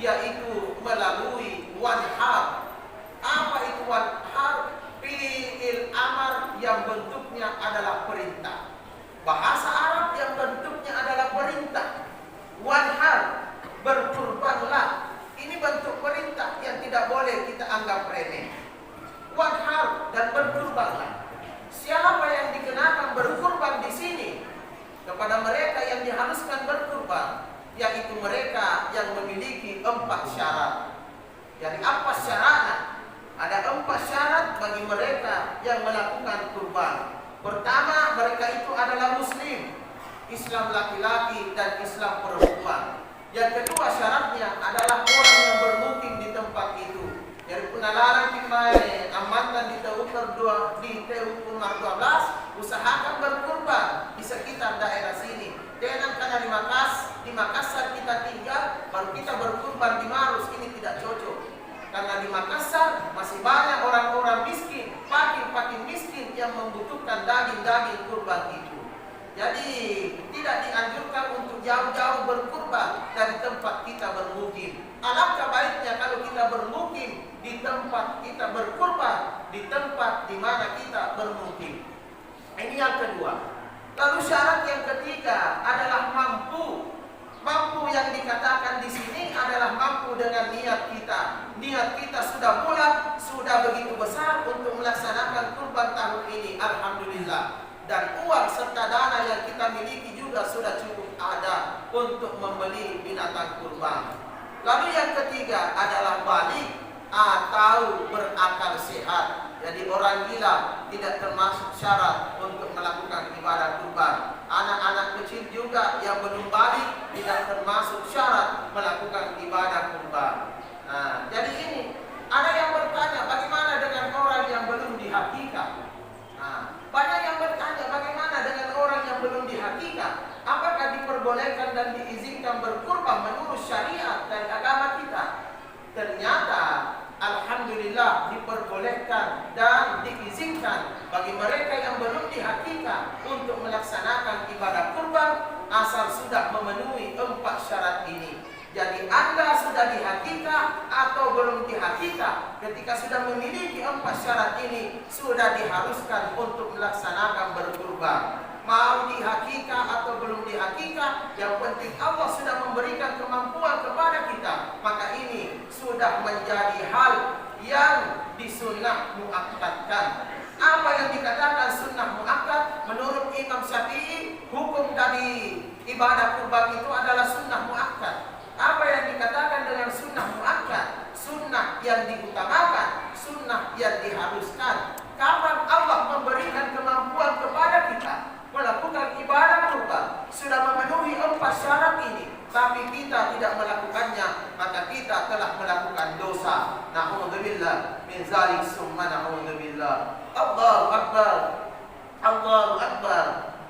yaitu melalui wanhar. Apa itu wanhar? Fi'il amar yang bentuknya adalah perintah. Bahasa Arab yang bentuknya adalah perintah. Wanhar, berkurbanlah. Ini bentuk perintah yang tidak boleh kita anggap remeh. Wanhar dan berkurbanlah. Siapa yang dikenakan berkurban di sini? Kepada mereka yang diharuskan berkurban, yaitu mereka yang memiliki 4 syarat. Jadi apa syaratnya? Ada 4 syarat bagi mereka yang melakukan kurban. Pertama, mereka itu adalah muslim, Islam laki-laki dan Islam perempuan. Yang kedua syaratnya adalah orang yang bermukim di tempat itu. Jadi penalaran kimai amatan di Teukur 12, usahakan berkurban di sekitar daerah sini. Jangan karena di Makassar kita tinggal, baru kita berkurban di Marus, ini tidak cocok. Karena di Makassar masih banyak orang-orang miskin, fakir-fakir miskin yang membutuhkan daging-daging kurban itu. Jadi tidak dianjurkan untuk jauh-jauh berkurban dari tempat kita bermukim. Alangkah baiknya kalau kita bermukim di tempat kita berkurban, di tempat di mana kita bermukim. Ini yang kedua. Lalu syarat yang ketiga adalah mampu. Mampu yang dikatakan di sini adalah mampu dengan niat kita. Niat kita sudah bulat, sudah begitu besar untuk melaksanakan kurban tahun ini. Alhamdulillah. Dan uang serta dana yang kita miliki juga sudah cukup ada untuk membeli binatang kurban. Lalu yang ketiga adalah balik atau berakal sehat. Jadi orang gila tidak termasuk syarat untuk melakukan ibadah kurban. Anak-anak kecil juga yang belum balik tidak termasuk syarat melakukan ibadah kurban. Nah, jadi ini ada yang bertanya, bagaimana dengan orang yang belum dihakikat? Nah, banyak yang bertanya, bagaimana dengan orang yang belum dihakikat? Apakah diperbolehkan dan diizinkan berkurban menurut syariat dari agama kita? Ternyata alhamdulillah diperbolehkan dan diizinkan bagi mereka yang belum dihakikat untuk melaksanakan ibadah kurban asal sudah memenuhi 4 syarat ini. Jadi Anda sudah dihakikat atau belum dihakikat, ketika sudah memiliki 4 syarat ini sudah diharuskan untuk melaksanakan berkurban. Mau dihakikat atau belum dihakikat, yang penting Allah sudah memberikan kemampuan kepada kita, maka ini sudah menjadi hal yang disunnah muakkadkan. Apa yang dikatakan sunnah muakkad? Menurut Imam Syafi'i, hukum dari ibadah kurban itu adalah sunnah muakkad. Apa yang dikatakan dengan sunnah muakkad? Sunnah yang diutamakan, sunnah yang diharuskan. Kapan Allah memberikan kemampuan kepada kita melakukan ibadah kurban, sudah memenuhi 4 syarat ini, tapi kita tidak melakukannya, maka kita telah melakukan dosa. Na'udzubillah min zalik summa na'udzubillah. Allahu Akbar, Allahu Akbar,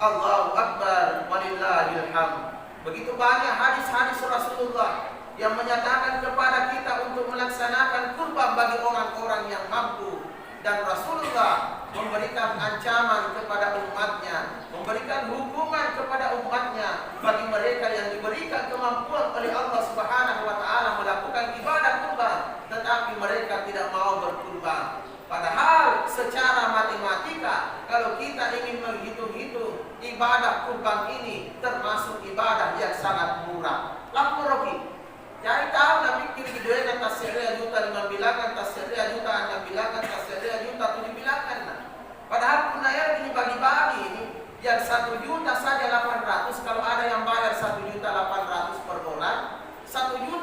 Allahu Akbar, walillahil hamd. Begitu banyak hadis-hadis Rasulullah yang menyatakan kepada kita untuk melaksanakan kurban bagi orang-orang yang mampu. Dan Rasulullah memberikan ancaman kepada umatnya, memberikan hukuman kepada umatnya bagi mereka yang diberikan kemampuan oleh Allah Subhanahu wa taala melakukan ibadah kurban, tetapi mereka tidak mau berkurban. Padahal secara matematika, kalau kita ingin menghitung-hitung, ibadah kurban ini termasuk ibadah yang sangat murah. Lamporoki. Jadi tahu nak pikir video yang tas 1 juta 5 bilangan, tas 1 juta 6 bilangan, tas 1 juta 7 bilangan. Padahal punaya ini bagi-bagi ini yang 1 juta saja 800, kalau ada yang bayar 1.800.000 per orang, 1 juta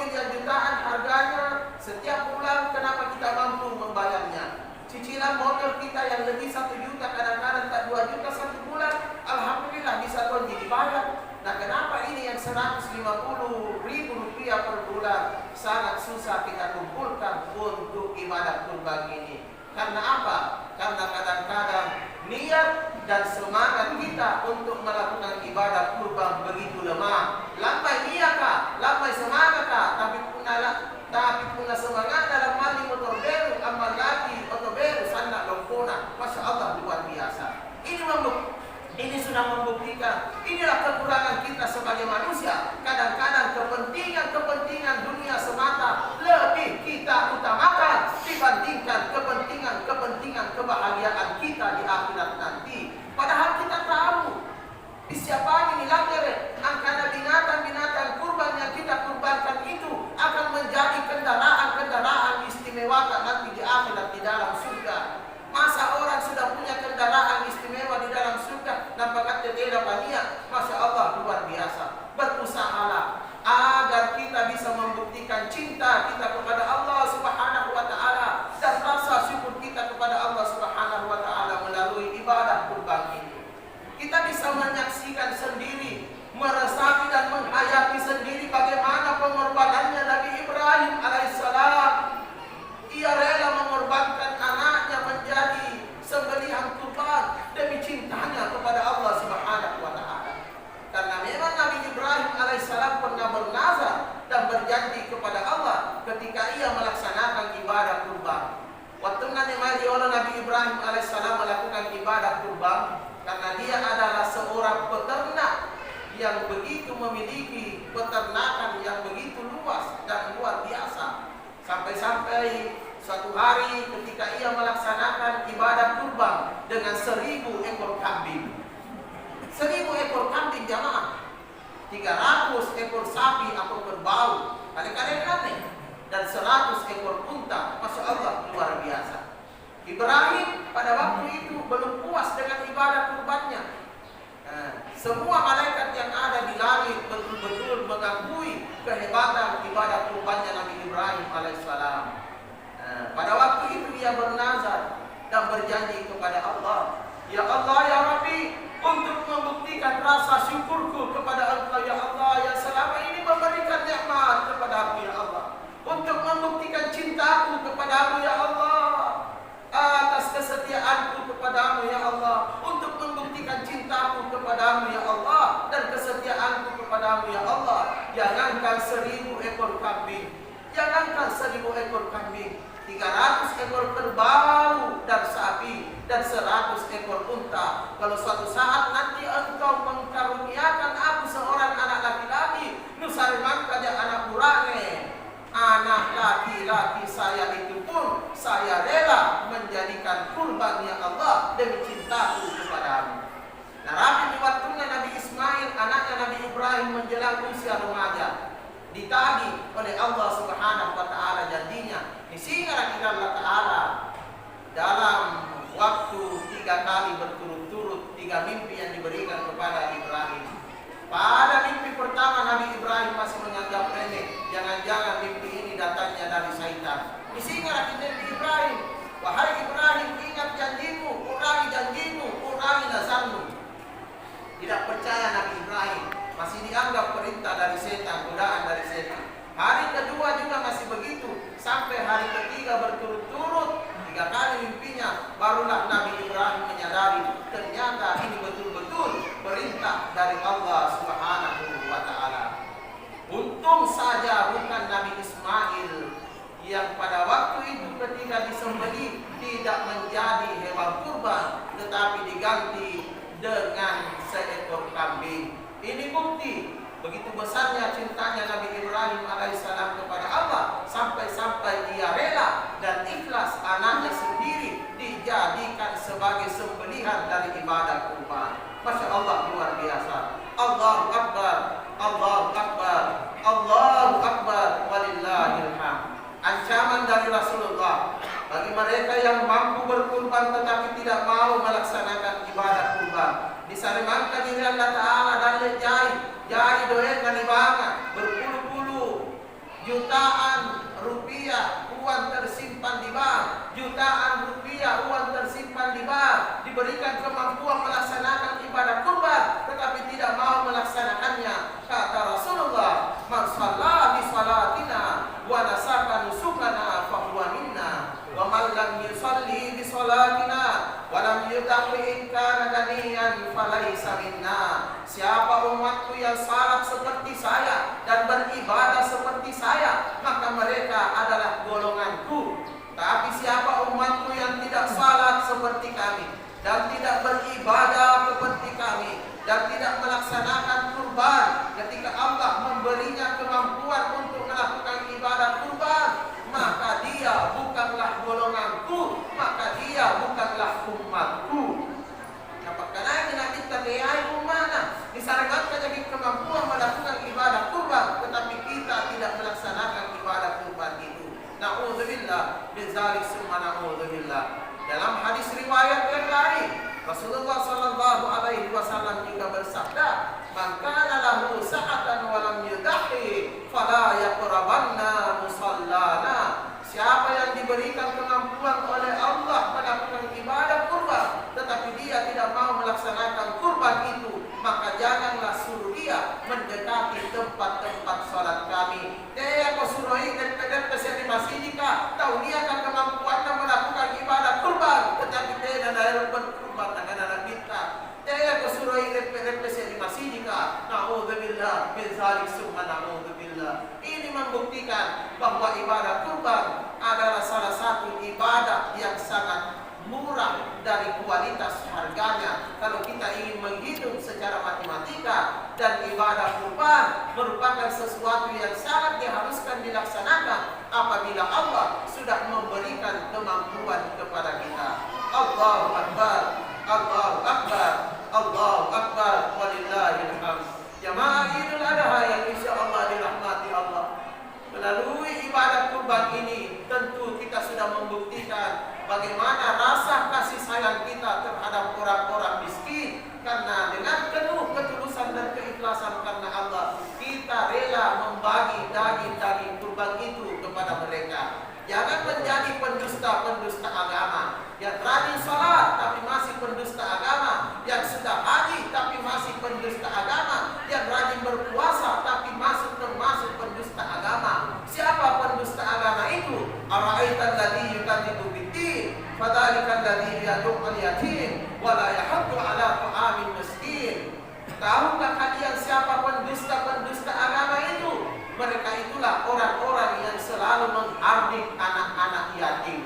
miliar jutaan harganya setiap bulan, kenapa kita mampu membayarnya? Cicilan motor kita yang lebih 1 juta, kadang-kadang tak 2 juta 1 bulan, alhamdulillah bisa konji dibayar. Nah, kenapa ini yang 150.000 rupiah per bulan sangat susah kita kumpulkan untuk ibadah kurban ini? Karena apa? Karena kadang-kadang niat dan semangat kita untuk melakukan ibadah kurban begitu lemah. Lambai niat kah? Lambai semangat kah? Tapi puna semangat dalam mali motor baru, amal lagi motor baru sangat lompona. Masya Allah, luar biasa. Ini sudah membuktikan, inilah kekurangan kita sebagai manusia. Kadang-kadang kepentingan dunia semata lebih kita utamakan dibandingkan kepentingan kebahagiaan kita di akhirat nanti. Padahal kita tahu di siapa ini langgar angkana binatang kurban yang kita kurbankan itu akan menjadi kendaraan istimewa nanti di akhirat di dalam surga. Masa orang sudah punya kendaraan istimewa di dalam surga, nampaknya tidak banyak. Masya Allah, luar biasa. Berusahalah agar kita bisa membuktikan cinta kita kepada Allah Subhanahu wa Ta'ala dan rasa syukur kita kepada Allah Subhanahu wa Ta'ala melalui ibadah kurban ini. Kita bisa menyaksikan sendiri, meresapi dan menghayati sendiri bagaimana pengorbanannya Nabi Ibrahim alaihissalam. Ia rela mengorbankan anaknya menjadi sembelihan kurban demi cintanya kepada Allah Subhanahu wa Ta'ala. Karena memang Nabi Ibrahim alaihissalam pernah bernazar dan berjanji kepada Allah ketika ia melaksanakan ibadah kurban. Waktu Nabi Ibrahim alaihissalam melakukan ibadah kurban, karena dia adalah seorang peternak yang begitu memiliki peternakan yang begitu luas dan luar biasa. Sampai-sampai suatu hari ketika ia melaksanakan ibadah kurban dengan 1.000 ekor kambing. 1.000 ekor kambing jamaah. 300 ekor sapi atau kerbau. Kali-kali aneh. Dan 100 ekor unta. Masya Allah, luar biasa. Ibrahim pada waktu itu belum puas dengan ibadah kurbannya. Semua malaikat yang ada di langit betul-betul mengakui kehebatan ibadah kurbannya Nabi Ibrahim alaihissalam. Pada waktu itu ia bernazar dan berjanji kepada Allah, ya Allah ya Rabbi, untuk membuktikan rasa syukurku kepada Engkau ya Allah yang selama ini memberikan nikmat kepada aku ya Allah, untuk membuktikan cintaku kepadamu ya Allah, atas kesetiaanku kepadamu ya Allah, untuk membuktikan cintaku kepadamu ya Allah dan kesetiaanku kepadamu ya Allah. Jangankan 1.000 ekor kambing, jangankan 1.000 ekor kambing, 300 ekor kerbau dan sapi dan 100 ekor unta. Kalau suatu saat nanti Engkau mengkaruniakan aku seorang anak laki-laki, nusariman kaja anak burane, anak laki-laki saya itu pun saya rela menjadikan kurban ya Allah demi cintaku kepadamu. Nah, Rabi di waktunya Nabi Ismail, anaknya Nabi Ibrahim menjelang usia remaja, ditagih oleh Allah Subhanahu wa Ta'ala janjinya. Sehingga Allah Ta'ala dalam waktu 3 kali berturut-turut 3 mimpi yang diberikan kepada Ibrahim. Pada mimpi pertama Nabi Ibrahim masih menganggap remeh, jangan-jangan mimpi ini datangnya dari syaitan. Sehingga Nabi Ibrahim, wahai Ibrahim, ingat janjimu, urangi janjimu, urangi nazarmu. Tidak percaya Nabi Ibrahim, masih dianggap perintah dari setan, godaan dari setan. Hari kedua juga masih begitu, sampai hari ketiga berturut-turut 3 kali mimpinya, barulah Nabi Ibrahim menyadari ternyata ini betul-betul perintah dari Allah Subhanahu wa Ta'ala. Untung saja bukan Nabi Ismail yang pada waktu itu ketika disembelih tidak menjadi hewan kurban, tetapi diganti dengan seekor kambing. Ini bukti begitu besarnya cintanya Nabi Ibrahim alaihissalam kepada Allah, sampai-sampai ia rela dan ikhlas anaknya sendiri dijadikan sebagai sembelihan dari ibadah kurban. Masya Allah, luar biasa. Allahu Akbar, Allahu Akbar, Allahu Akbar, walillahil hamd. Ancaman dari Rasulullah bagi mereka yang mampu berkurban tetapi tidak mau melaksanakan ibadah kurban. Disarimankan diri Allah Ta'ala dan jai doa nganibangan berpuluh-puluh jutaan rupiah uang tersimpan di bank, jutaan rupiah uang tersimpan di bank, diberikan kemampuan melaksanakan ibadah kurban, tetapi tidak mau melaksanakannya. Kata Rasulullah, "Man shalla bi salatina wa nasaka nusukana fa huwa minna, wa man lam yusalli bi salatina wa lam yudhi in kana ganiyan falaysa minna." Siapa umatku yang salat seperti saya dan beribadah seperti saya, maka mereka adalah golonganku. Tapi siapa umatku yang tidak salat seperti kami dan tidak beribadah seperti kami dan tidak melaksanakan kurban ketika Allah memberinya kemampuan untuk melakukan ibadah kurban, maka dia bukanlah golonganku, maka dia bukanlah umatku. Karena kita terlihat umatnya disarankan jadi kemampuan melakukan ibadah kurban, tetapi kita tidak melaksanakan ibadah kurban itu. Na'udzubillah min dzalik summa na'udzubillah. Dalam hadis riwayat yang lain, Rasulullah sallallahu alaihi wasallam juga bersabda, "Man kana lahu sa'atan wa lam yudhi fala yaqrabanna musallana." Siapa yang diberikan kemampuan oleh Allah melakukan ibadah kurban, tetapi dia tidak mau melaksanakan kurban itu, maka janganlah suruh dia mendekati tempat-tempat salat kami. Dia kau suruhi dan peseri masjid jika tahu dia akan kemampuan melakukan ibadah kurban, tetapi dia tidak berkurban dengan anak kita. Dia kau suruhi dan peseri masjid jika na'udzubillah min dzalik summa na'udzubillah. Ini membuktikan bahwa ibadah kurban adalah salah satu ibadah yang sangat murah dari kualitas harganya. Kalau kita ingin menghitung secara matematika, dan ibadah kurban merupakan sesuatu yang sangat diharuskan dilaksanakan apabila Allah sudah memberikan kemampuan kepada kita. Allahu Akbar, Allahu Akbar, Allahu Akbar, walillahil hamd. Jamaah Idul Adha yang insyaallah dirahmati Allah, melalui ibadah kurban ini tentu kita sudah membuktikan bagaimana rasa kasih sayang kita terhadap orang-orang miskin, karena dengan penuh ketulusan dan keikhlasan karena Allah, kita rela membagi daging-daging kurban itu kepada mereka. Jangan menjadi pendusta-pendusta agama yang rajin salat tapi masih pendusta agama, yang sudah haji tapi masih pendusta agama, yang rajin berpuasa tapi masih termasuk pendusta agama. Siapa pendusta agama itu? Ara'aitan ladzi yukadzibu bid-din, fadzalika alladzi yad'u al-yatim wa la yahuddu 'ala ta'amil miskin. Tahukah kalian siapa pendusta-pendusta agama itu? Mereka itulah orang-orang yang selalu menghardik anak-anak yatim.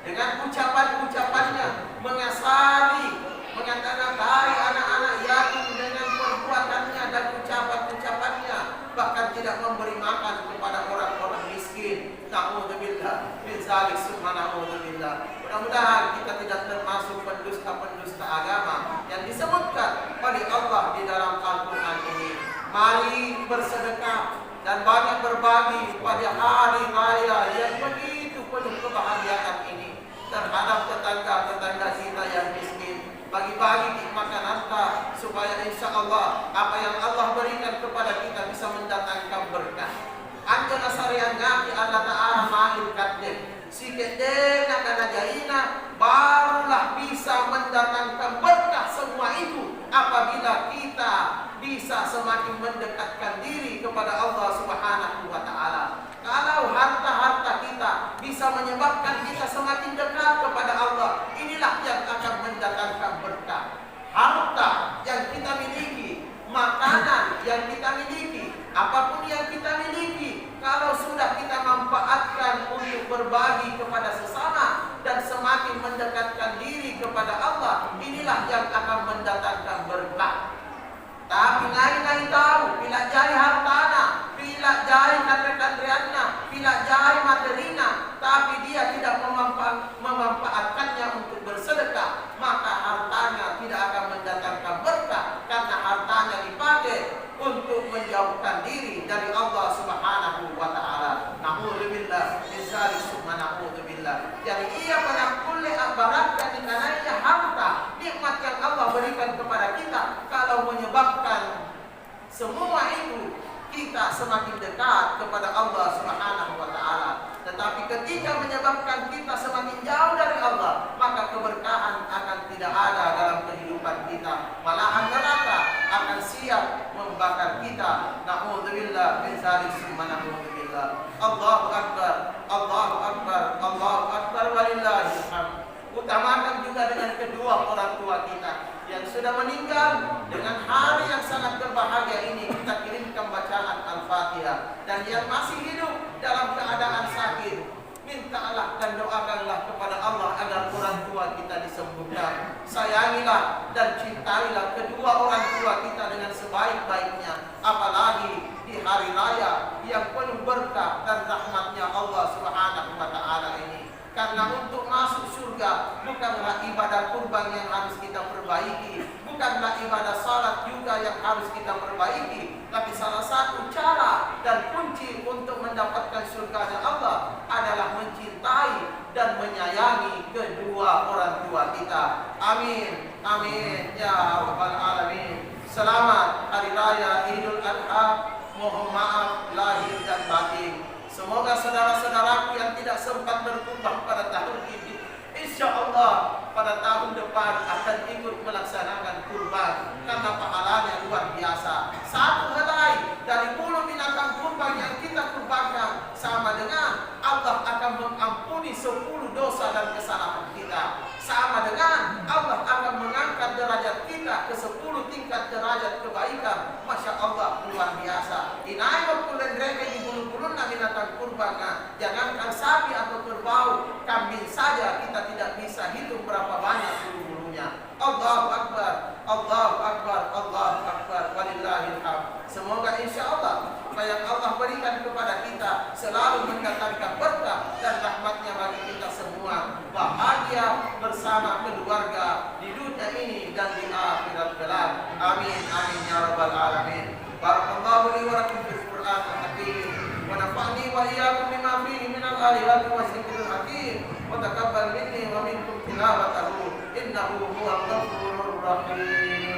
Dengan ucapan-ucapannya mengasari, mengatai anak-anak yatim dengan perbuatannya dan ucapan-ucapannya, bahkan tidak memberi makan kepada orang-orang miskin. Na'udzubillah min dzalik summa na'udzubillah. Mudah-mudahan kita tidak termasuk pendusta-pendusta agama yang disebutkan oleh Allah di dalam Al-Quran ini. Mari bersedekah dan banyak berbagi pada hari raya yang begitu penuh kebahagiaan ini terhadap tetangga-tetangga kita yang miskin. Bagi-bagi nikmat harta supaya insya Allah apa yang Allah berikan kepada kita bisa mendatangkan berkah. Anjana sarian ngaki Allah Ta'ala mahir kadeh siketena kana jaina, barulah bisa mendatangkan berkah semua itu apabila kita bisa semakin mendekatkan diri kepada Allah Subhanahu wa Ta'ala. Kalau harta-harta kita bisa menyebabkan kita semakin dekat kepada Allah, inilah yang akan mendatangkan berkah. Harta yang kita miliki, makanan yang kita miliki, apapun yang kita miliki, kalau sudah kita manfaatkan untuk berbagi kepada sesama dan semakin mendekatkan diri kepada Allah, inilah yang akan mendatangkan berkah. Tapi lain tahu, bila jari hartana, bila jari karena semakin dekat kepada Allah Subhanahu wa taala. Tetapi ketika menyebabkan kita semakin jauh dari Allah, maka keberkahan akan tidak ada dalam kehidupan kita. Malahan neraka akan siap membakar kita. Na'udzubillah min dzalik, summa na'udzubillah. Allahu akbar, Allahu akbar, Allahu akbar, walillahil hamd. Utamakan juga dengan kedua orang tua kita yang sudah meninggal. Dengan hari yang sangat berbahagia ini kita kirimkan bacaan Al-Fatihah. Dan yang masih hidup dalam keadaan sakit, mintalah dan doakanlah kepada Allah agar orang tua kita disembuhkan. Sayangilah dan cintailah kedua orang tua kita dengan sebaik-baiknya, apalagi di hari raya yang penuh berkah dan rahmatnya Allah Subhanahu wa taala ini. Karena untuk masuk surga bukanlah ibadah kurban yang harus kita perbaiki, bukanlah ibadah salat juga yang harus kita perbaiki, tapi salah satu cara dan kunci untuk mendapatkan surganya Allah adalah mencintai dan menyayangi kedua orang tua kita. Amin, amin ya rabbal alamin. Selamat Hari Raya Idul Adha. Mohon maaf lahir dan batin. Semoga saudara-saudaraku yang tidak sempat berkurban pada tahun ini, insya Allah pada tahun depan akan ikut melaksanakan kurban, karena pahalanya luar biasa. Satu helai dari bulu binatang kurban yang kita kurbankan sama dengan Allah akan mengampuni 10 dosa dan kesalahan kita. Sama dengan Allah akan mengangkat derajat kita ke 10 tingkat derajat kebaikan. Masya Allah, luar biasa. Inai waktu lendreke di bulu-bulu binatang kurban. Jangankan sapi atau kerbau, kambing saja kita tidak bisa hitung berapa banyak bulu-bulunya. Allahu Akbar, Allahu Akbar, Allahu Akbar, walillahil hamd. Semoga insya Allah apa yang Allah berikan kepada kita selalu mendatangkan berkah dan rahmatnya bagi kita semua. Bahagia bersama keluarga di dunia ini dan di akhirat kelak. Amin, amin ya rabbal alamin. Barakallahu li wa lakum fil Qur'an al-Hakim. Wa nafa'ni wa iyyakum bima fihi min al-ayati wa zikril hakim. Wa taqabbal minni wa minkum tilawatahu. Innahu huwal ghafurur rahim.